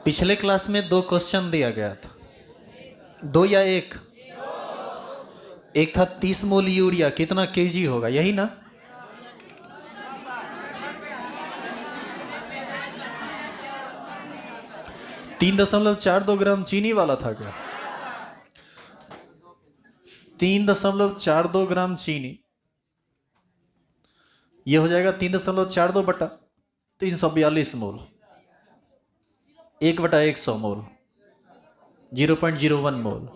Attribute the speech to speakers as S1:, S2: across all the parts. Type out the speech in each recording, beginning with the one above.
S1: पिछले क्लास में दो क्वेश्चन दिया गया था, दो या एक? एक था 30 मोल यूरिया कितना केजी होगा, यही ना? तीन 3.42 ग्राम चीनी वाला था क्या? 3.42 ग्राम चीनी, ये हो जाएगा 3.42 बटा 342 मोल, 1/100 मोल, 0.01 मोल।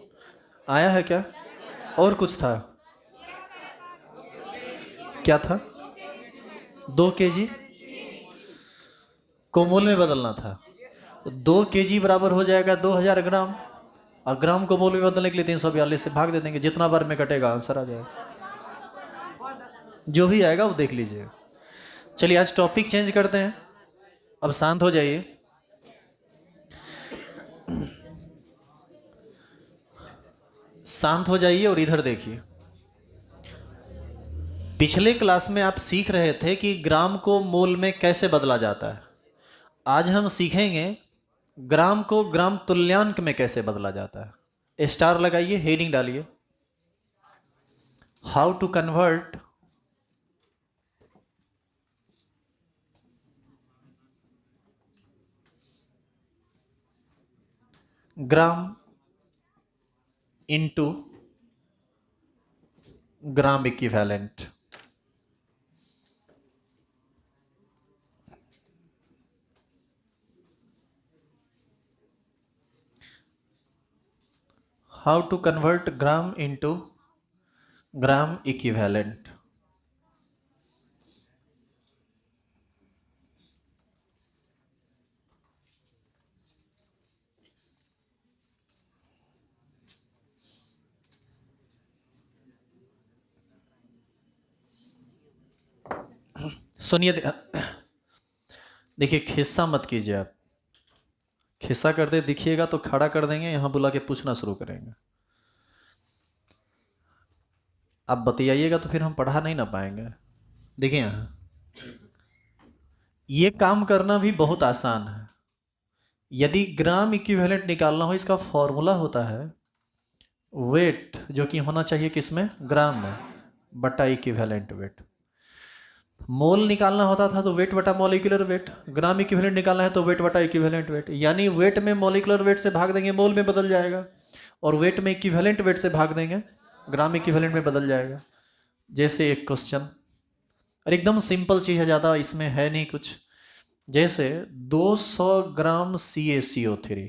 S1: आया है क्या? और कुछ था? क्या था? 2 केजी को मोल में बदलना था। तो 2 केजी बराबर हो जाएगा 2000 ग्राम, और ग्राम को मोल में बदलने के लिए 342 से भाग दे देंगे, जितना बार में कटेगा आंसर आ जाएगा। जो भी आएगा वो देख लीजिए। चलिए आज टॉपिक चेंज करते हैं, अब शांत हो जाइए। शांत हो जाइए और इधर देखिए। पिछले क्लास में आप सीख रहे थे कि ग्राम को मोल में कैसे बदला जाता है। आज हम सीखेंगे ग्राम को ग्राम तुल्यांक में कैसे बदला जाता है। स्टार लगाइए, हेडिंग डालिए, how to convert gram into gram equivalent. How to convert gram into gram equivalent. सुनिए, देखिए खिस्सा मत कीजिए आप। खिस्सा करते दिखिएगा तो खड़ा कर देंगे, यहां बुला के पूछना शुरू करेंगे। आप बतियाइएगा तो फिर हम पढ़ा नहीं ना पाएंगे। देखिए यहां ये काम करना भी बहुत आसान है। यदि ग्राम इक्विवेलेंट निकालना हो, इसका फॉर्मूला होता है वेट, जो कि होना चाहिए किसमें? ग्राम में, बटा इक्विवेलेंट वेट। मोल निकालना होता था तो वेट बटा मॉलिक्यूलर वेट, ग्राम इक्विवेलेंट निकालना है तो वेट बटा इक्विवेलेंट वेट। यानी वेट में मॉलिक्यूलर वेट से भाग देंगे, मोल में बदल जाएगा, और वेट में इक्विवेलेंट वेट से भाग देंगे, ग्राम इक्विवेलेंट में बदल जाएगा। जैसे एक क्वेश्चन, और एकदम सिंपल चीज है, ज़्यादा इसमें है नहीं कुछ। जैसे 200 ग्राम CaCO3,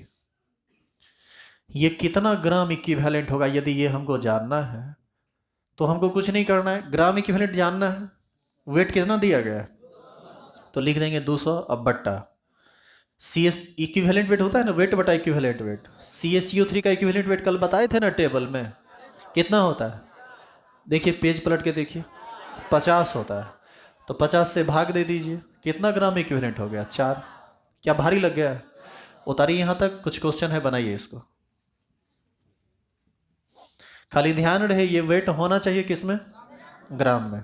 S1: ये कितना ग्राम इक्विवेलेंट होगा? यदि ये हमको जानना है तो हमको कुछ नहीं करना है, ग्राम इक्विवेलेंट जानना है। वेट कितना दिया गया है तो लिख देंगे 200, अब बट्टा CS इक्विवेलेंट वेट होता है ना, वेट बटा इक्विवेलेंट वेट। CaCO3 का इक्विवेलेंट वेट कल बताए थे ना टेबल में, कितना होता है? देखिए पेज पलट के देखिए, 50 होता है। तो 50 से भाग दे दीजिए, कितना ग्राम इक्विवेलेंट हो गया? 4। क्या भारी लग गया है? उतारिए यहां तक, कुछ क्वेश्चन है बनाइए इसको। खाली ध्यान रहे ये वेट होना चाहिए किसमें? ग्राम में।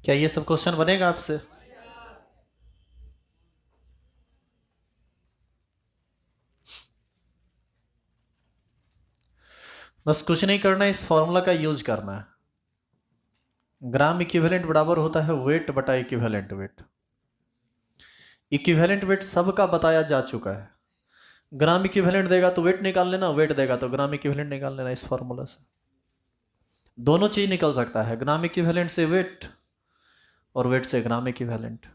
S1: क्या ये सब क्वेश्चन बनेगा आपसे? बस कुछ नहीं करना है, इस फॉर्मूला का यूज करना है। ग्राम इक्विवेलेंट बराबर होता है वेट बटा इक्विवेलेंट वेट। इक्विवेलेंट वेट सबका बताया जा चुका है। ग्राम इक्विवेलेंट देगा तो वेट निकाल लेना, वेट देगा तो ग्राम इक्विवेलेंट निकाल लेना। इस फॉर्मूला से दोनों चीज निकल सकता है, ग्राम इक्विवेलेंट से वेट और वेट से ग्राम इक्विवेलेंट।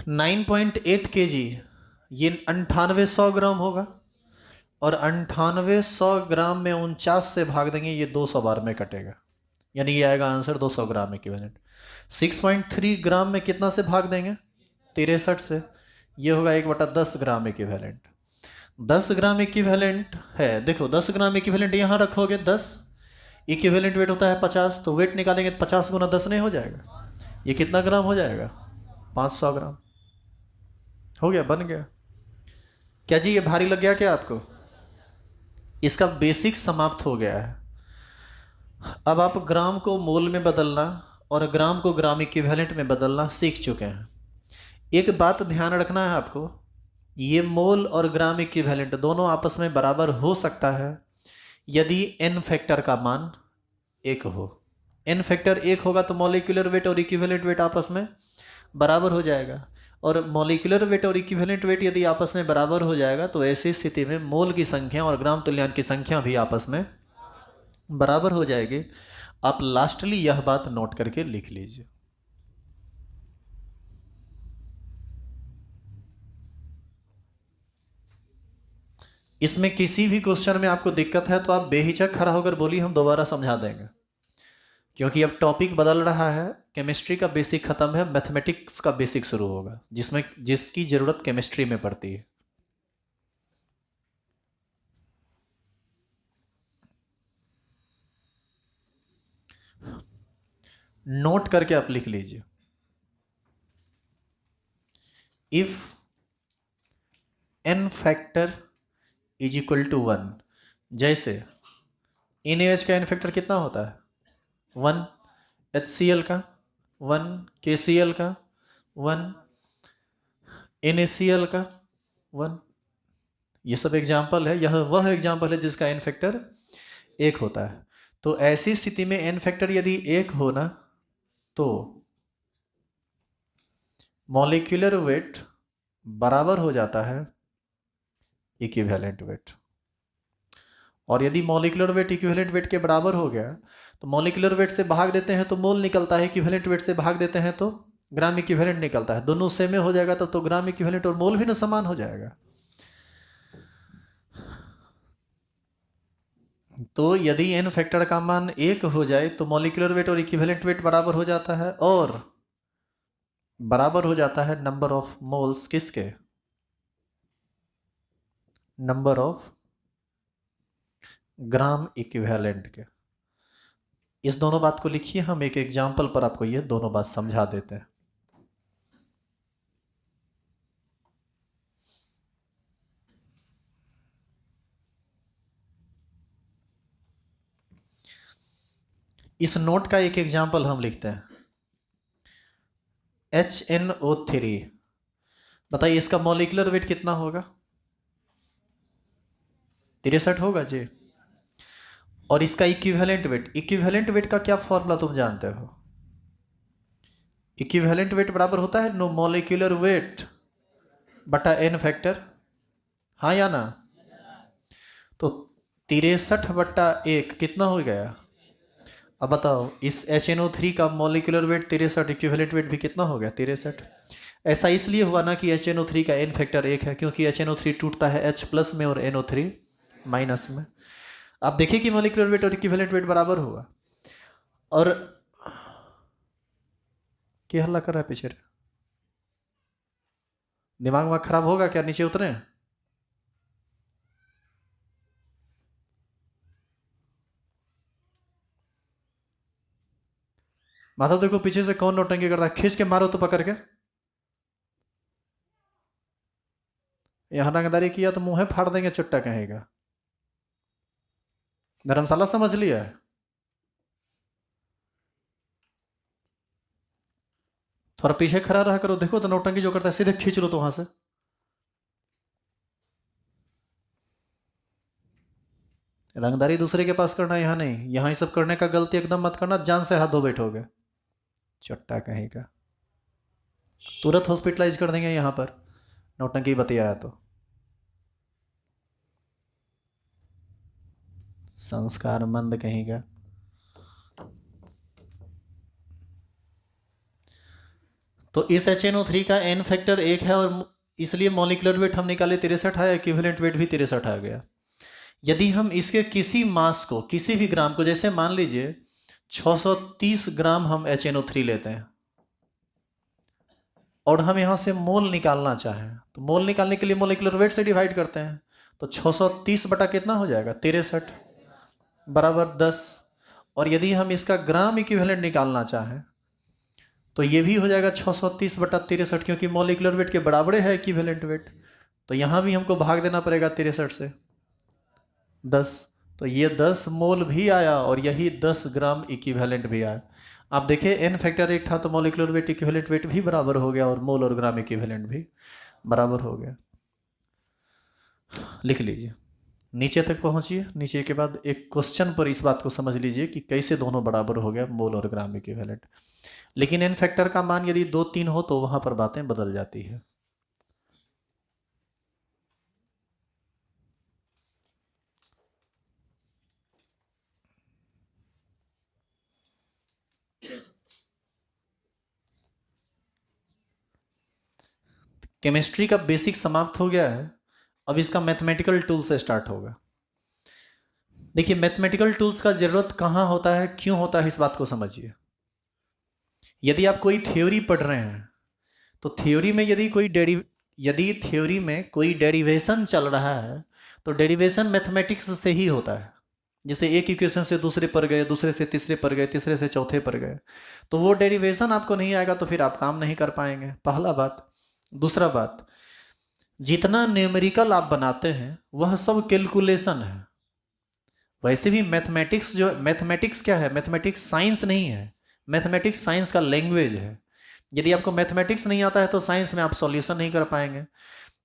S1: नाइन 9.8 kg ये 9800 ग्राम होगा, और 9800 ग्राम में 49 से भाग देंगे, ये 200 बार में कटेगा, यानी ये आएगा आंसर 200 ग्राम इक्विवेलेंट। 6.3 ग्राम में कितना से भाग देंगे? 63 से, ये होगा 1/10 ग्राम इक्विवेलेंट। 10 ग्राम इक्विवेलेंट है, देखो 10 ग्राम इक्विवेलेंट यहाँ रखोगे 10, इक्विवेलेंट वेट होता है 50, तो वेट निकालेंगे 50 गुना 10 नहीं हो जाएगा? ये कितना ग्राम हो जाएगा? 500 ग्राम। हो गया, बन गया। क्या जी ये भारी लग गया क्या आपको? इसका बेसिक समाप्त हो गया है। अब आप ग्राम को मोल में बदलना और ग्राम को ग्राम इक्विवेलेंट में बदलना सीख चुके हैं। एक बात ध्यान रखना है आपको, ये मोल और ग्राम इक्विवेलेंट दोनों आपस में बराबर हो सकता है यदि n फैक्टर का मान 1 हो। n फैक्टर 1 होगा तो मॉलिक्यूलर वेट और इक्विवेलेंट वेट आपस में बराबर हो जाएगा, और मॉलिक्यूलर वेट और इक्विवेलेंट वेट यदि आपस में बराबर हो जाएगा तो ऐसी स्थिति में मोल की संख्या और ग्राम तुल्यांक की संख्या भी आपस में बराबर हो जाएगी। आप लास्टली यह बात नोट करके लिख लीजिए। इसमें किसी भी क्वेश्चन में आपको दिक्कत है तो आप बेहिचक खड़ा होकर बोलिए, हम दोबारा समझा देंगे, क्योंकि अब टॉपिक बदल रहा है। केमिस्ट्री का बेसिक खत्म है, मैथमेटिक्स का बेसिक शुरू होगा, जिसमें जिसकी जरूरत केमिस्ट्री में पड़ती है। नोट करके आप लिख लीजिए, if n factor is equal to 1, जैसे NaOH का n फैक्टर कितना होता है? 1, HCl का 1, KCl का 1, NaCl का 1। ये सब एग्जाम्पल है, यह वह एग्जाम्पल है जिसका n फैक्टर 1 होता है। तो ऐसी स्थिति में n फैक्टर यदि 1 हो ना, तो मॉलिक्यूलर वेट बराबर हो जाता है इक्विवेलेंट वेट, और यदि मॉलिक्यूलर वेट इक्विवेलेंट वेट के बराबर हो गया तो मॉलिक्यूलर वेट से भाग देते हैं तो मोल निकलता है, इक्विवेलेंट वेट से भाग देते हैं तो ग्राम इक्विवेलेंट निकलता है। दोनों सेम हो जाएगा तब तो ग्राम इक्विवेलेंट और मोल भी ना समान हो जाएगा। तो यदि n फैक्टर का मान 1 हो जाए तो मॉलिक्यूलर वेट और इक्विवेलेंट वेट बराबर हो जाता है, और बराबर हो जाता है नंबर ऑफ मोल्स किसके? नंबर ऑफ ग्राम इक्विवेलेंट के। इस दोनों बात को लिखिए, हम एक एग्जाम्पल पर आपको ये दोनों बात समझा देते हैं। इस नोट का एक एग्जाम्पल हम लिखते हैं, HNO3। बताइए इसका मॉलिक्यूलर वेट कितना होगा? 63 होगा जी। और इसका इक्विवेलेंट वेट, इक्विवेलेंट वेट का क्या फॉर्मूला तुम जानते हो? इक्विवेलेंट वेट बराबर होता है नो मॉलिक्यूलर वेट बटा n फैक्टर, हाँ या ना? तो 63/1 कितना हो गया? अब बताओ, इस HNO3 का मॉलिक्यूलर वेट 63, इक्विवेलेंट वेट भी कितना हो गया? 63। ऐसा इसलिए हुआ ना कि HNO3 का n फैक्टर 1 है, क्योंकि HNO3 टूटता है H प्लस में और NO3 माइनस में। आप देखिए कि मॉलिक्यूलर वेट और इक्विवेलेंट वेट बराबर होगा। और क्या हल्ला कर रहा है पीछे? दिमाग में खराब होगा क्या? नीचे उतरे। माता देखो पीछे से कौन नौटंकी करता है, खींच के मारो तो पकड़ के। यहां रंगदारी किया तो मुंह फाड़ देंगे, चुट्टा कहेगा। धर्मशाला समझ लिया है? थोड़ा पीछे खड़ा रहा करो, देखो तो नौटंकी जो करता है सीधे खींच लो तो वहां से। रंगदारी दूसरे के पास करना, यहाँ नहीं। यहाँ ये सब करने का गलती एकदम मत करना, जान से हाथ धो बैठोगे। चट्टा कहीं का, तुरंत हॉस्पिटलाइज कर देंगे यहाँ पर नौटंकी बतियाया तो। संस्कार मंद कहीं का। तो इस HNO3 का एन फैक्टर 1 है और इसलिए मॉलिक्यूलर वेट हम निकाले 63 आया, इक्विवेलेंट वेट भी 63 आ गया। यदि हम इसके किसी मास को, किसी भी ग्राम को, जैसे मान लीजिए 630 ग्राम हम HNO3 लेते हैं और हम यहाँ से मोल निकालना चाहें, तो मोल निकालने के लिए मॉलिक्यूलर वेट से डिवाइड करते हैं। तो 630 बटा कितना हो जाएगा? 63 बराबर 10। और यदि हम इसका ग्राम इक्विवेलेंट निकालना चाहें तो ये भी हो जाएगा 630 बटा 63, क्योंकि मॉलिक्यूलर वेट के बराबर है इक्विवेलेंट वेट। तो यहाँ भी हमको भाग देना पड़ेगा 63 से 10। तो ये 10 मोल भी आया और यही 10 ग्राम इक्विवेलेंट भी आया। आप देखिए एन फैक्टर 1 था तो मॉलिक्यूलर वेट इक्विवेलेंट वेट भी बराबर हो गया और मोल और ग्राम इक्विवेलेंट भी बराबर हो गया। लिख लीजिए, नीचे तक पहुंचिए। नीचे के बाद एक क्वेश्चन पर इस बात को समझ लीजिए कि कैसे दोनों बराबर हो गया, मोल और ग्राम इक्विवेलेंट। लेकिन एन फैक्टर का मान यदि 2 3 हो तो वहां पर बातें बदल जाती है। केमिस्ट्री का बेसिक समाप्त हो गया है, अब इसका मैथमेटिकल टूल से स्टार्ट होगा। देखिए मैथमेटिकल टूल्स का जरूरत कहाँ होता है, क्यों होता है, इस बात को समझिए। यदि आप कोई थ्योरी पढ़ रहे हैं तो थ्योरी में यदि थ्योरी में कोई डेरिवेशन चल रहा है तो डेरिवेशन मैथमेटिक्स से ही होता है। जैसे एक इक्वेशन से दूसरे पर गए, दूसरे से तीसरे पर गए, तीसरे से चौथे पर गए, तो वो डेरिवेशन आपको नहीं आएगा तो फिर आप काम नहीं कर पाएंगे, पहला बात। दूसरा बात, जितना न्यूमेरिकल आप बनाते हैं वह सब कैलकुलेशन है। वैसे भी मैथमेटिक्स क्या है? मैथमेटिक्स साइंस नहीं है, मैथमेटिक्स साइंस का लैंग्वेज है। यदि आपको मैथमेटिक्स नहीं आता है तो साइंस में आप सॉल्यूशन नहीं कर पाएंगे।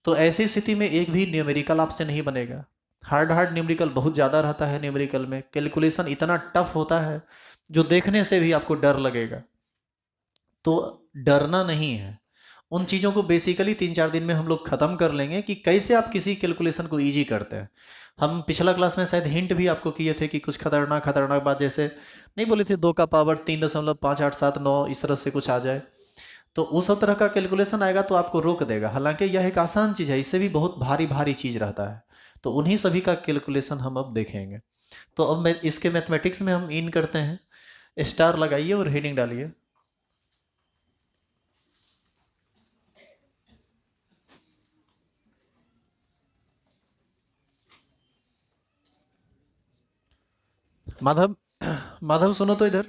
S1: तो ऐसी स्थिति में एक भी न्यूमेरिकल आपसे नहीं बनेगा। हार्ड न्यूमेरिकल बहुत ज़्यादा रहता है, न्यूमेरिकल में कैलकुलेशन इतना टफ होता है जो देखने से भी आपको डर लगेगा। तो डरना नहीं है, उन चीज़ों को बेसिकली 3-4 दिन में हम लोग ख़त्म कर लेंगे कि कैसे आप किसी कैलकुलेशन को ईजी करते हैं। हम पिछला क्लास में शायद हिंट भी आपको किए थे कि कुछ खतरनाक बात जैसे नहीं बोले थे 2 का पावर 3.5879 इस तरह से कुछ आ जाए, तो उस सब तरह का कैलकुलेशन आएगा तो आपको रोक देगा। हालांकि यह एक आसान चीज़ है, इससे भी बहुत भारी चीज़ रहता है। तो उन्हीं सभी का कैलकुलेशन हम अब देखेंगे। तो अब मैं इसके मैथमेटिक्स में हम इन करते हैं, स्टार लगाइए और हेडिंग डालिए। माधव, माधव सुनो तो इधर।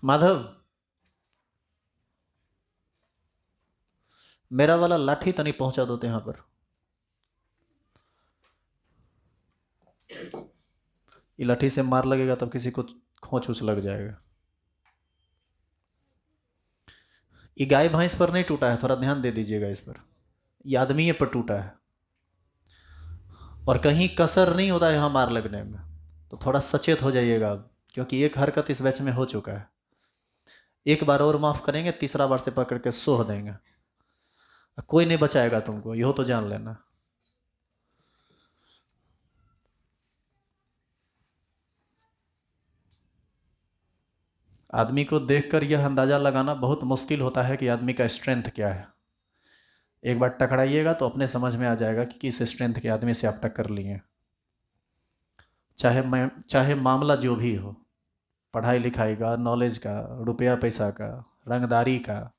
S1: माधव, मेरा वाला लाठी तनी पहुंचा दो तो यहाँ पर। ये लाठी से मार लगेगा तब किसी को खोच उच लग जाएगा। ये गाय भैंस पर नहीं टूटा है, थोड़ा ध्यान दे दीजिएगा इस पर। ये आदमी पर टूटा है और कहीं कसर नहीं होता है यहाँ मार लगने में। तो थोड़ा सचेत हो जाइएगा अब, क्योंकि एक हरकत इस बैच में हो चुका है। एक बार और माफ करेंगे, तीसरा बार से पकड़ के सोह देंगे। कोई नहीं बचाएगा तुमको, यहो तो जान लेना। आदमी को देखकर यह अंदाजा लगाना बहुत मुश्किल होता है कि आदमी का स्ट्रेंथ क्या है। एक बार टकराइएगा तो अपने समझ में आ जाएगा कि किस स्ट्रेंथ के आदमी से आप टक्कर लिए। चाहे मामला जो भी हो, पढ़ाई लिखाई का, नॉलेज का, रुपया पैसा का, रंगदारी का,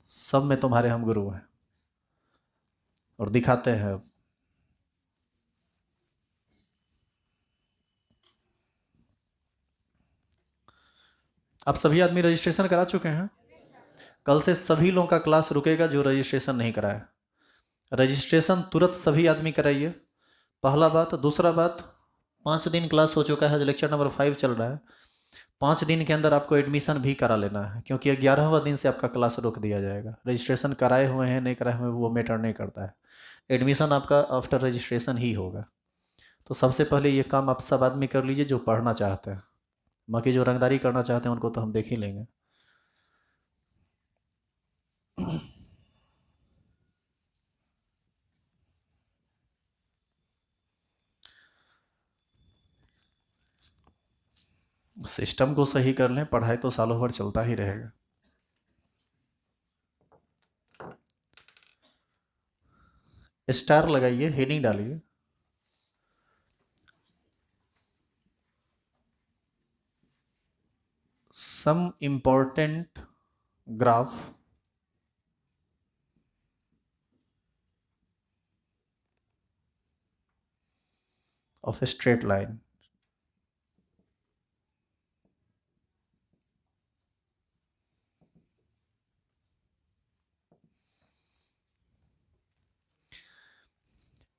S1: सब में तुम्हारे हम गुरु हैं और दिखाते हैं। आप सभी आदमी रजिस्ट्रेशन करा चुके हैं? कल से सभी लोगों का क्लास रुकेगा जो रजिस्ट्रेशन नहीं कराया। रजिस्ट्रेशन तुरंत सभी आदमी कराइए, पहला बात। दूसरा बात, 5 दिन क्लास हो चुका है, लेक्चर नंबर 5 चल रहा है। 5 दिन के अंदर आपको एडमिशन भी करा लेना है, क्योंकि 11वां दिन से आपका क्लास रोक दिया जाएगा। रजिस्ट्रेशन कराए हुए हैं नहीं कराए हुए हैं वो मैटर नहीं करता है, एडमिशन आपका आफ्टर रजिस्ट्रेशन ही होगा। तो सबसे पहले ये काम आप सब आदमी कर लीजिए जो पढ़ना चाहते हैं। बाकी जो रंगदारी करना चाहते हैं उनको तो हम देख ही लेंगे। सिस्टम को सही कर लें, पढ़ाई तो सालों भर चलता ही रहेगा। स्टार लगाइए, हेडिंग डालिए। Some important graph of a straight line.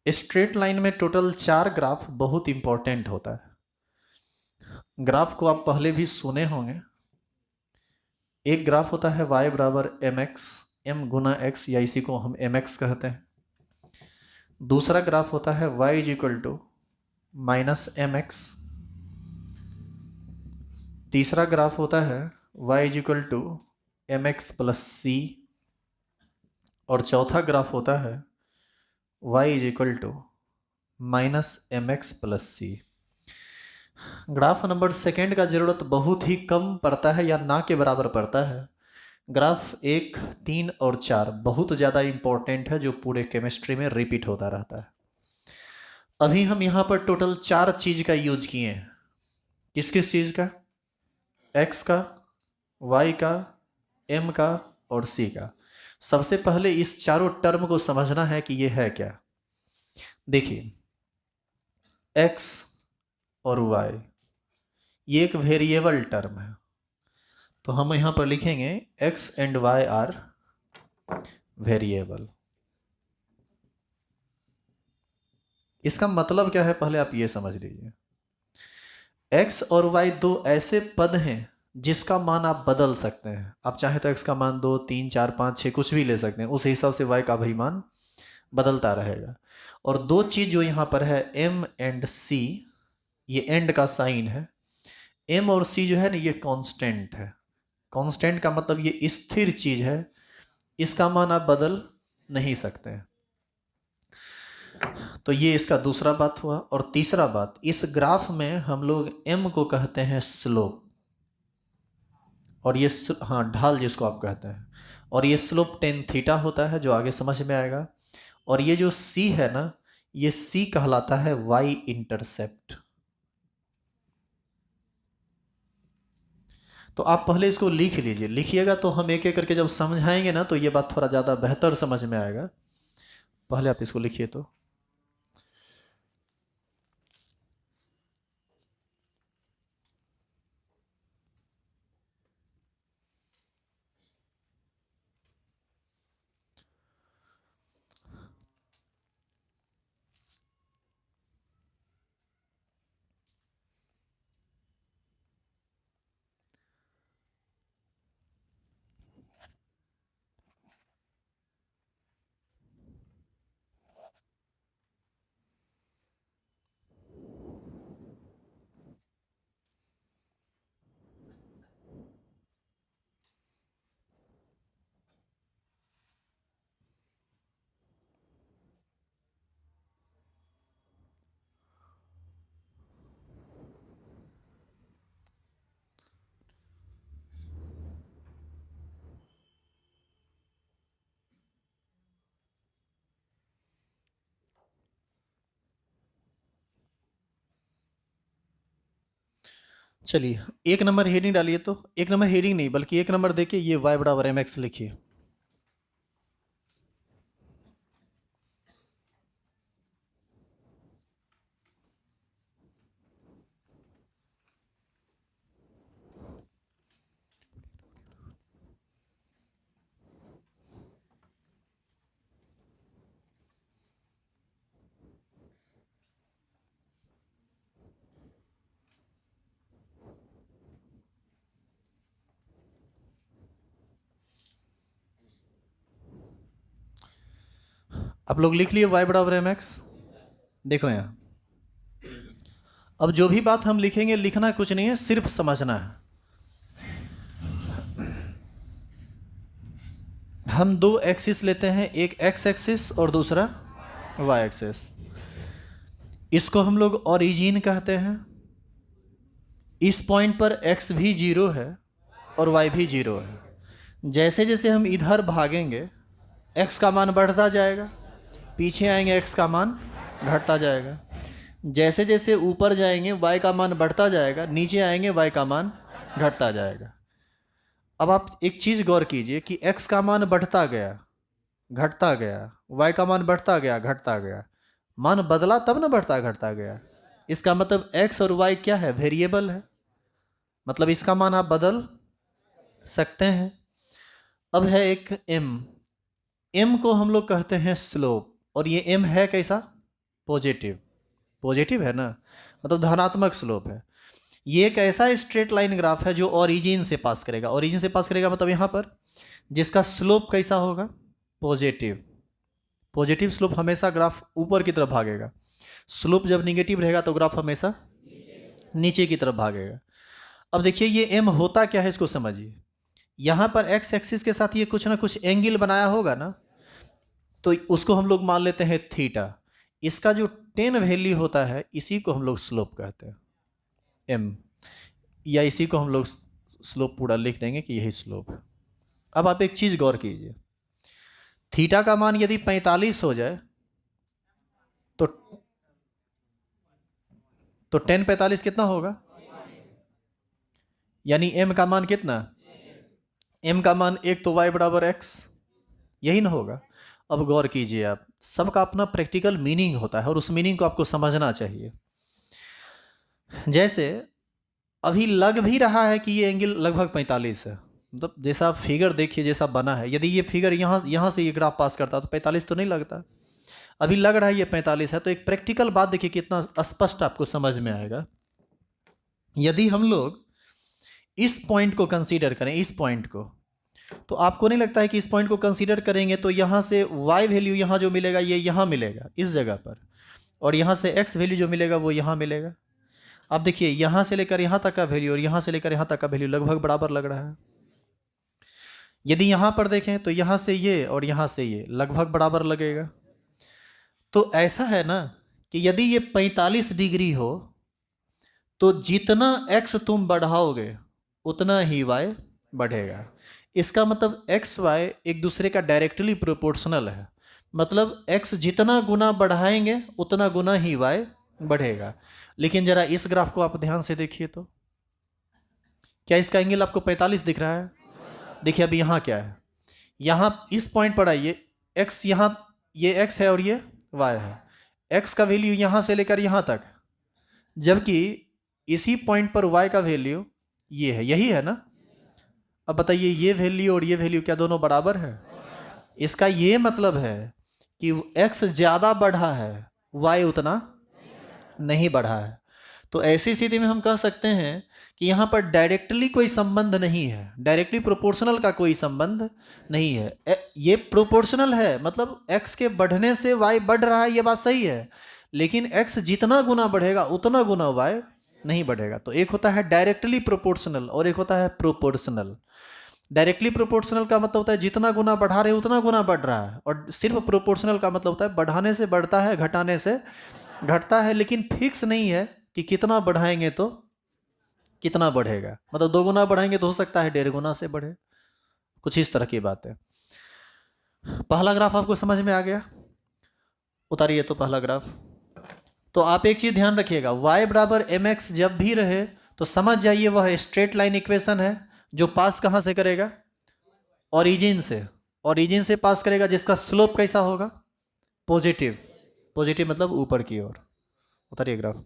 S1: Straight line में टोटल 4 ग्राफ बहुत इंपॉर्टेंट होता है। ग्राफ को आप पहले भी सुने होंगे। एक ग्राफ होता है y बराबर mx, m गुना x, या इसी को हम mx कहते हैं। दूसरा ग्राफ होता है y is equal to minus mx। तीसरा ग्राफ होता है y is equal to mx plus c। और चौथा ग्राफ होता है y is equal to minus mx plus c. Graph number second का जरूरत बहुत ही कम पड़ता है या ना के बराबर पड़ता है। ग्राफ 1, 3 और 4 बहुत ज़्यादा इंपॉर्टेंट है, जो पूरे केमिस्ट्री में रिपीट होता रहता है। अभी हम यहाँ पर टोटल 4 चीज़ का यूज किए हैं। किस किस चीज़ का? x का, y का, m का और c का। सबसे पहले इस चारों टर्म को समझना है कि ये है क्या। देखिए, x और y ये एक वेरिएबल टर्म है, तो हम यहाँ पर लिखेंगे x and y are variable. इसका मतलब क्या है पहले आप ये समझ लीजिए। x और y दो ऐसे पद हैं जिसका मान आप बदल सकते हैं। आप चाहे तो x का मान 2, 3, 4, 5, 6 कुछ भी ले सकते हैं, उस हिसाब से y का भी मान बदलता रहेगा। और दो चीज जो यहाँ पर है m एंड c, ये एंड का साइन है। m और c जो है ना ये कांस्टेंट है। कांस्टेंट का मतलब ये स्थिर चीज है, इसका मान आप बदल नहीं सकते हैं। तो ये इसका दूसरा बात हुआ। और तीसरा बात, इस ग्राफ में हम लोग m को कहते हैं स्लोप, और ये हाँ ढाल जिसको आप कहते हैं, और ये स्लोप टेन थीटा होता है, जो आगे समझ में आएगा। और ये जो c है ना, ये c कहलाता है y इंटरसेप्ट। तो आप पहले इसको लिख लीजिए, लिखिएगा तो हम एक एक करके जब समझाएंगे ना तो ये बात थोड़ा ज़्यादा बेहतर समझ में आएगा। पहले आप इसको लिखिए तो। चलिए, एक नंबर हेडिंग डालिए तो। एक नंबर हेडिंग नहीं बल्कि एक नंबर देखिए, ये y बराबर एम एक्स लिखिए। आप लोग लिख लिए y बराबर एम एक्स। देखो यहाँ, अब जो भी बात हम लिखेंगे, लिखना कुछ नहीं है, सिर्फ समझना है। हम दो एक्सिस लेते हैं, एक एक्स एक्सिस और दूसरा वाई एक्सिस। इसको हम लोग ओरिजिन कहते हैं। इस पॉइंट पर एक्स भी जीरो है और वाई भी जीरो है। जैसे जैसे हम इधर भागेंगे एक्स का मान बढ़ता जाएगा, पीछे आएंगे एक्स का मान घटता जाएगा। जैसे जैसे ऊपर जाएंगे वाई का मान बढ़ता जाएगा, नीचे आएंगे वाई का मान घटता जाएगा। अब आप एक चीज़ गौर कीजिए कि एक्स का मान बढ़ता गया, घटता गया, वाई का मान बढ़ता गया, घटता गया। मान बदला तब ना बढ़ता घटता गया। इसका मतलब एक्स और वाई क्या है? वेरिएबल है, मतलब इसका मान आप बदल सकते हैं। अब है एक एम। एम को हम लोग कहते हैं स्लोप, और ये एम है कैसा? पॉजिटिव। पॉजिटिव है ना, मतलब धनात्मक स्लोप है। ये एक ऐसा स्ट्रेट लाइन ग्राफ है जो ओरिजिन से पास करेगा। ओरिजिन से पास करेगा मतलब यहाँ पर जिसका स्लोप कैसा होगा? पॉजिटिव। पॉजिटिव स्लोप हमेशा ग्राफ ऊपर की तरफ भागेगा। स्लोप जब निगेटिव रहेगा तो ग्राफ हमेशा नीचे की तरफ भागेगा। अब देखिए ये एम होता क्या है, इसको समझिए। यहाँ पर एक्स एक्सिस के साथ ये कुछ ना कुछ एंगल बनाया होगा ना, तो उसको हम लोग मान लेते हैं थीटा। इसका जो 10 वैल्यू होता है इसी को हम लोग स्लोप कहते हैं, एम, या इसी को हम लोग स्लोप पूरा लिख देंगे कि यही स्लोप है। अब आप एक चीज़ गौर कीजिए, थीटा का मान यदि 45 हो जाए तो 10 45 कितना होगा? यानी एम का मान कितना? एम का मान एक, तो वाई बराबर एक्स, यही ना होगा। अब गौर कीजिए आप, सबका अपना प्रैक्टिकल मीनिंग होता है और उस मीनिंग को आपको समझना चाहिए। जैसे अभी लग भी रहा है कि ये एंगल लगभग 45 है, मतलब जैसा फिगर देखिए जैसा बना है, यदि ये फिगर यहाँ से ये ग्राफ पास करता तो 45 तो नहीं लगता। अभी लग रहा है ये 45 है, तो एक प्रैक्टिकल बात देखिए कितना स्पष्ट आपको समझ में आएगा। यदि हम लोग इस पॉइंट को कंसीडर करें, इस पॉइंट को, तो आपको नहीं लगता है कि इस पॉइंट को कंसीडर करेंगे तो यहाँ से y वैल्यू यहाँ जो मिलेगा ये यहाँ मिलेगा इस जगह पर, और यहाँ से x वैल्यू जो मिलेगा वो यहाँ मिलेगा। अब देखिए यहाँ से लेकर यहाँ तक का वैल्यू और यहाँ से लेकर यहाँ तक का वैल्यू लगभग बराबर लग रहा है। यदि यहाँ पर देखें तो यहाँ से ये और यहाँ से ये लगभग बराबर लगेगा। तो ऐसा है ना कि यदि ये 45 डिग्री हो तो जितना x तुम बढ़ाओगे उतना ही y बढ़ेगा। इसका मतलब एक्स वाई एक दूसरे का डायरेक्टली प्रोपोर्शनल है, मतलब x जितना गुना बढ़ाएंगे उतना गुना ही y बढ़ेगा। लेकिन जरा इस ग्राफ को आप ध्यान से देखिए तो क्या इसका एंगल आपको 45 दिख रहा है? देखिए अभी यहाँ क्या है, यहाँ इस पॉइंट पर आइए, x यहाँ, ये x है और ये y है। x का वैल्यू यहाँ से लेकर यहाँ तक, जबकि इसी पॉइंट पर y का वैल्यू ये है, यही है ना। अब बताइए ये वैल्यू और ये वैल्यू क्या दोनों बराबर है? इसका ये मतलब है कि x ज़्यादा बढ़ा है, y उतना नहीं बढ़ा है। तो ऐसी स्थिति में हम कह सकते हैं कि यहाँ पर डायरेक्टली कोई संबंध नहीं है, डायरेक्टली प्रोपोर्शनल का कोई संबंध नहीं है। ये प्रोपोर्शनल है, मतलब x के बढ़ने से y बढ़ रहा है, ये बात सही है, लेकिन x जितना गुना बढ़ेगा उतना गुना y नहीं बढ़ेगा। तो एक होता है डायरेक्टली प्रोपोर्शनल और एक होता है प्रोपोर्शनल। डायरेक्टली प्रोपोर्शनल का मतलब होता है जितना गुना बढ़ा रहे उतना गुना बढ़ रहा है, और सिर्फ प्रोपोर्शनल का मतलब होता है बढ़ाने से बढ़ता है, घटाने से घटता है, लेकिन फिक्स नहीं है कि कितना बढ़ाएंगे तो कितना बढ़ेगा। मतलब 2 गुना बढ़ाएंगे तो हो सकता है 1.5 गुना से बढ़े, कुछ इस तरह की बात है। पहला ग्राफ आपको समझ में आ गया? उतारिए तो पहला ग्राफ। तो आप एक चीज ध्यान रखिएगा, y बराबर एम एक्स जब भी रहे तो समझ जाइए वह स्ट्रेट लाइन इक्वेशन है जो पास कहाँ से करेगा? ओरिजिन से। ओरिजिन से पास करेगा, जिसका स्लोप कैसा होगा? पॉजिटिव। पॉजिटिव मतलब ऊपर की ओर। उतारिए ग्राफ।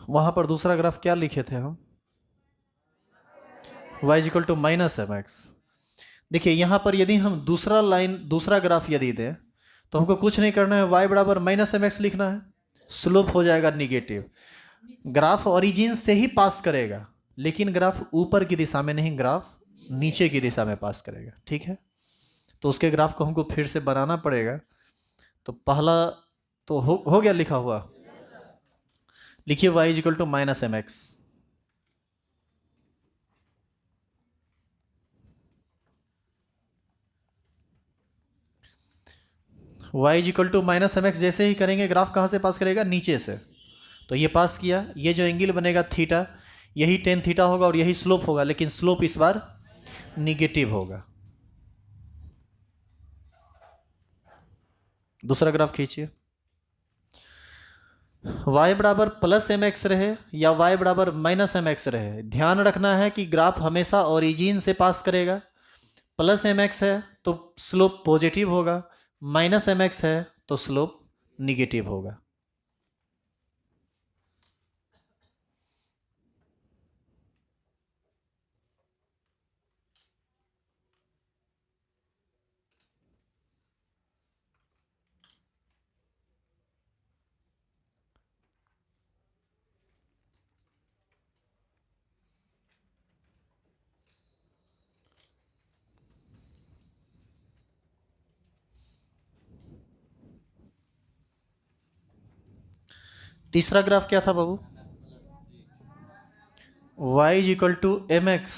S1: वहाँ पर दूसरा ग्राफ क्या लिखे थे हम? y equal to minus m x. देखिए यहाँ पर यदि हम दूसरा ग्राफ यदि दें तो हमको कुछ नहीं करना है, y बराबर माइनस एम एक्स लिखना है, स्लोप हो जाएगा निगेटिव। ग्राफ ओरिजिन से ही पास करेगा, लेकिन ग्राफ ऊपर की दिशा में नहीं, ग्राफ नीचे की दिशा में पास करेगा। ठीक है, तो उसके ग्राफ को हमको फिर से बनाना पड़ेगा। तो पहला तो हो गया लिखा हुआ, लिखिए y equal to minus m x. y equal to minus m x जैसे ही करेंगे ग्राफ कहाँ से पास करेगा? नीचे से। तो ये पास किया, ये जो एंगल बनेगा थीटा, यही टेन थीटा होगा और यही स्लोप होगा, लेकिन स्लोप इस बार निगेटिव होगा। दूसरा ग्राफ खींचिए, y बराबर प्लस एम एक्स रहे या y बराबर माइनस एम एक्स रहे, ध्यान रखना है कि ग्राफ हमेशा ओरिजिन से पास करेगा। प्लस एम एक्स है तो स्लोप पॉजिटिव होगा, माइनस एम एक्स है तो स्लोप निगेटिव होगा। तीसरा ग्राफ क्या था बाबू? y equal to m x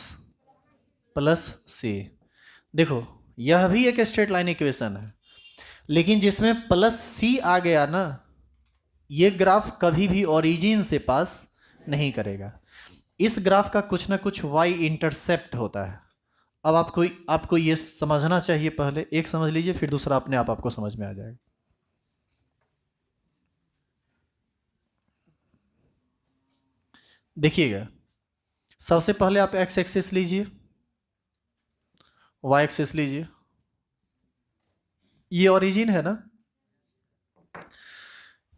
S1: plus c. देखो यह भी एक स्ट्रेट लाइन इक्वेशन है, लेकिन जिसमें प्लस सी आ गया ना, ये ग्राफ कभी भी ओरिजिन से पास नहीं करेगा। इस ग्राफ का कुछ ना कुछ y इंटरसेप्ट होता है। अब आपको ये समझना चाहिए, पहले एक समझ लीजिए, फिर दूसरा अपने आप आपको समझ में आ जाएगा। देखिएगा, सबसे पहले आप x एक्सिस लीजिए, y एक्सिस लीजिए, ये ओरिजिन है ना,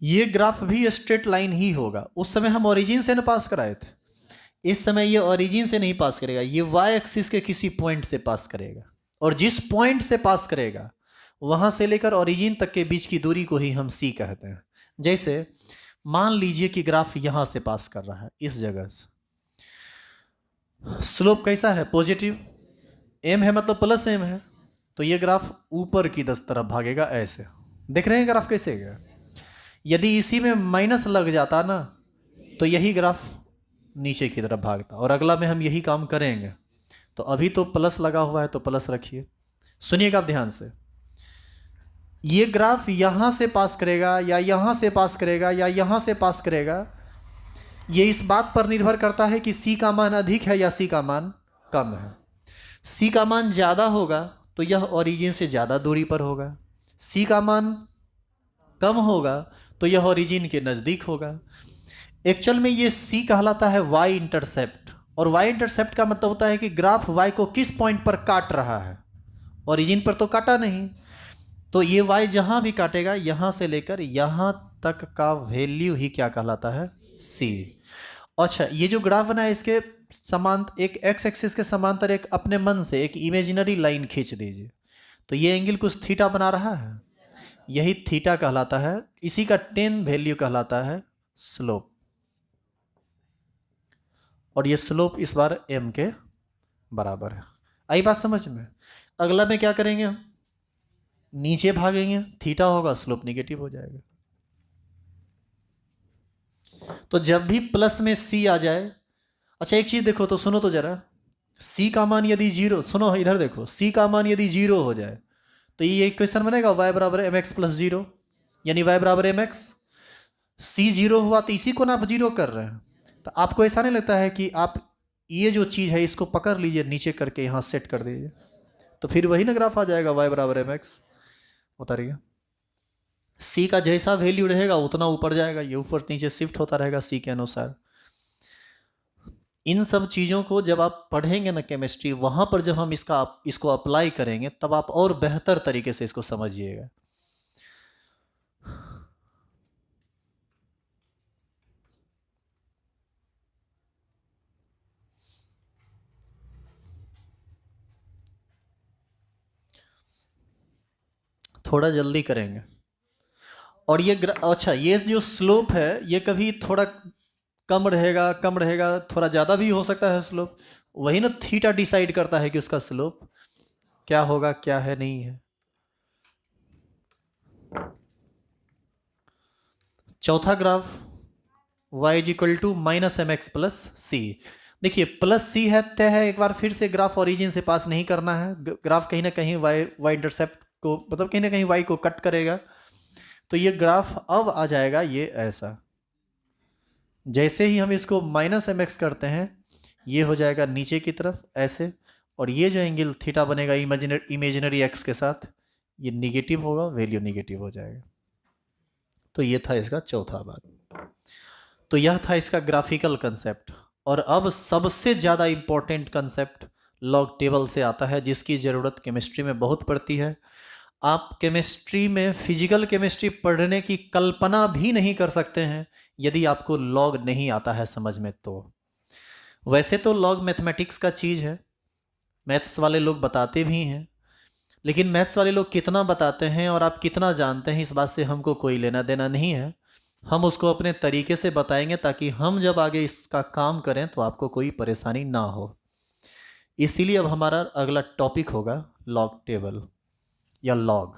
S1: ये ग्राफ भी स्ट्रेट लाइन ही होगा। उस समय हम ओरिजिन से ना पास कराए थे, इस समय ये ओरिजिन से नहीं पास करेगा, ये y एक्सिस के किसी पॉइंट से पास करेगा, और जिस पॉइंट से पास करेगा वहां से लेकर ओरिजिन तक के बीच की दूरी को ही हम c कहते हैं। जैसे मान लीजिए कि ग्राफ यहां से पास कर रहा है, इस जगह से, स्लोप कैसा है? पॉजिटिव। m है मतलब प्लस m है, तो ये ग्राफ ऊपर की तरफ भागेगा ऐसे। देख रहे हैं ग्राफ कैसे गया? यदि इसी में माइनस लग जाता ना, तो यही ग्राफ नीचे की तरफ भागता, और अगला में हम यही काम करेंगे। तो अभी तो प्लस लगा हुआ है तो प्लस रखिए। सुनिएगा आप ध्यान से, ये ग्राफ यहां से पास करेगा या यहां से पास करेगा या यहां से पास करेगा, ये इस बात पर निर्भर करता है कि c का मान अधिक है या c का मान कम है। c का मान ज़्यादा होगा तो यह ओरिजिन से ज़्यादा दूरी पर होगा, c का मान कम होगा तो यह ओरिजिन के नज़दीक होगा। एक्चुअल में ये c कहलाता है y इंटरसेप्ट, और y इंटरसेप्ट का मतलब होता है कि ग्राफ y को किस पॉइंट पर काट रहा है, ओरिजिन पर तो काटा नहीं। तो ये y जहां भी काटेगा, यहां से लेकर यहां तक का वैल्यू ही क्या कहलाता है? c। अच्छा, ये जो ग्राफ बना है, इसके समांतर एक x एक्सिस के समांतर एक अपने मन से एक इमेजिनरी लाइन खींच दीजिए, तो ये एंगल कुछ थीटा बना रहा है, यही थीटा कहलाता है। इसी का 10 वैल्यू कहलाता है स्लोप, और ये स्लोप इस बार m के बराबर है। आई बात समझ में? अगला में क्या करेंगे हम? नीचे भागेंगे, थीटा होगा, स्लोप निगेटिव हो जाएगा। तो जब भी प्लस में c आ जाए, अच्छा एक चीज देखो तो, सुनो तो जरा, c का मान यदि जीरो, सुनो इधर देखो, c का मान यदि जीरो हो जाए तो ये इक्वेशन बनेगा y बराबर एम एक्स प्लस जीरो, यानी y बराबर एम एक्स। c जीरो हुआ तो इसी को ना आप जीरो कर रहे हैं, तो आपको ऐसा नहीं लगता है कि आप ये जो चीज़ है इसको पकड़ लीजिए, नीचे करके यहाँ सेट कर दीजिए, तो फिर वही ना ग्राफ आ जाएगा y बराबर एम एक्स। उतारिए, c का जैसा वैल्यू रहेगा उतना ऊपर जाएगा, ये ऊपर नीचे शिफ्ट होता रहेगा c के अनुसार। इन सब चीज़ों को जब आप पढ़ेंगे ना केमिस्ट्री, वहाँ पर जब हम इसको अप्लाई करेंगे तब आप और बेहतर तरीके से इसको समझिएगा। थोड़ा जल्दी करेंगे। और ये अच्छा, ये जो स्लोप है ये कभी थोड़ा कम रहेगा, कम रहेगा, थोड़ा ज़्यादा भी हो सकता है स्लोप। वही ना थीटा डिसाइड करता है कि उसका स्लोप क्या होगा, क्या है, नहीं है। चौथा graph y is equal to minus m x plus c. देखिए प्लस सी है, तय है। एक बार फिर से ग्राफ ओरिजिन से पास नहीं करना है। ग्राफ कहीं ना कहीं y इंटरसेप्ट को, मतलब कहीं ना कहीं y को कट करेगा। तो ये ग्राफ अब आ जाएगा ये ऐसा। जैसे ही हम इसको माइनस एम एक्स करते हैं ये हो जाएगा नीचे की तरफ ऐसे, और ये जो एंगल थीटा बनेगा इमेजिनरी एक्स के साथ, ये निगेटिव होगा, वैल्यू निगेटिव हो जाएगा। तो ये था इसका चौथा बात। तो यह था इसका ग्राफिकल कंसेप्ट। और अब सबसे ज़्यादा इंपॉर्टेंट कंसेप्ट लॉग टेबल से आता है, जिसकी ज़रूरत केमिस्ट्री में बहुत पड़ती है। आप केमिस्ट्री में फिजिकल केमिस्ट्री पढ़ने की कल्पना भी नहीं कर सकते हैं यदि आपको लॉग नहीं आता है समझ में। तो वैसे तो लॉग मैथमेटिक्स का चीज़ है, मैथ्स वाले लोग बताते भी हैं, लेकिन मैथ्स वाले लोग कितना बताते हैं और आप कितना जानते हैं इस बात से हमको कोई लेना देना नहीं है। हम उसको अपने तरीके से बताएंगे ताकि हम जब आगे इसका काम करें तो आपको कोई परेशानी ना हो। इसीलिए अब हमारा अगला टॉपिक होगा लॉग टेबल या लॉग।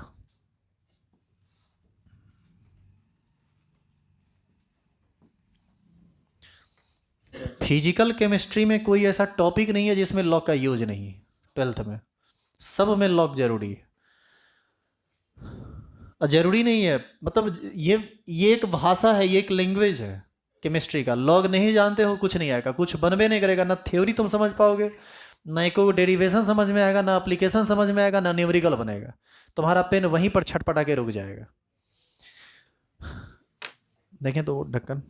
S1: फिजिकल केमिस्ट्री में कोई ऐसा टॉपिक नहीं है जिसमें लॉग का यूज नहीं है। 12th में सब में लॉग जरूरी है। जरूरी नहीं है, मतलब ये एक भाषा है, ये एक लैंग्वेज है केमिस्ट्री का। लॉग नहीं जानते हो कुछ नहीं आएगा, कुछ बनबे नहीं करेगा। ना थ्योरी तुम समझ पाओगे, ना कोई डेरिवेशन समझ में आएगा, ना एप्लीकेशन समझ में आएगा, ना न्यूमेरिकल बनेगा। तुम्हारा पेन वहीं पर छटपटा के रुक जाएगा। देखें तो ढक्कन,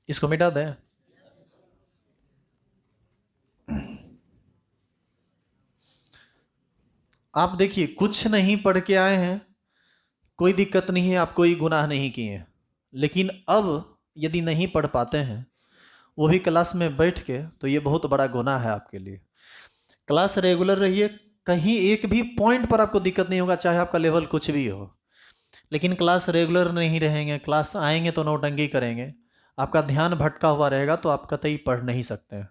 S1: इसको मिटा दें। आप देखिए कुछ नहीं पढ़ के आए हैं, कोई दिक्कत नहीं है, आप कोई गुनाह नहीं किए हैं। लेकिन अब यदि नहीं पढ़ पाते हैं वो भी क्लास में बैठ के, तो ये बहुत बड़ा गुनाह है आपके लिए। क्लास रेगुलर रहिए, कहीं एक भी पॉइंट पर आपको दिक्कत नहीं होगा, चाहे आपका लेवल कुछ भी हो। लेकिन क्लास रेगुलर नहीं रहेंगे, क्लास आएंगे तो नौटंकी करेंगे, आपका ध्यान भटका हुआ रहेगा, तो आप कतई पढ़ नहीं सकते हैं।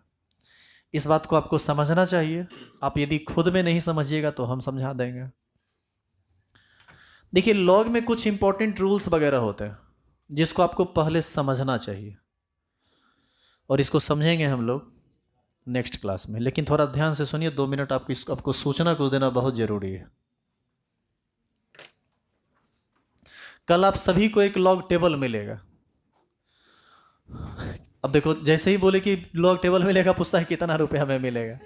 S1: इस बात को आपको समझना चाहिए। आप यदि खुद में नहीं समझिएगा तो हम समझा देंगे। देखिए लॉग में कुछ इंपॉर्टेंट रूल्स वगैरह होते हैं जिसको आपको पहले समझना चाहिए, और इसको समझेंगे हम लोग नेक्स्ट क्लास में। लेकिन थोड़ा ध्यान से सुनिए, 2 मिनट आपको सूचना को देना बहुत जरूरी है। कल आप सभी को एक लॉग टेबल मिलेगा। अब देखो, जैसे ही बोले कि लॉग टेबल मिलेगा, पूछता है कितना रुपया हमें मिलेगा।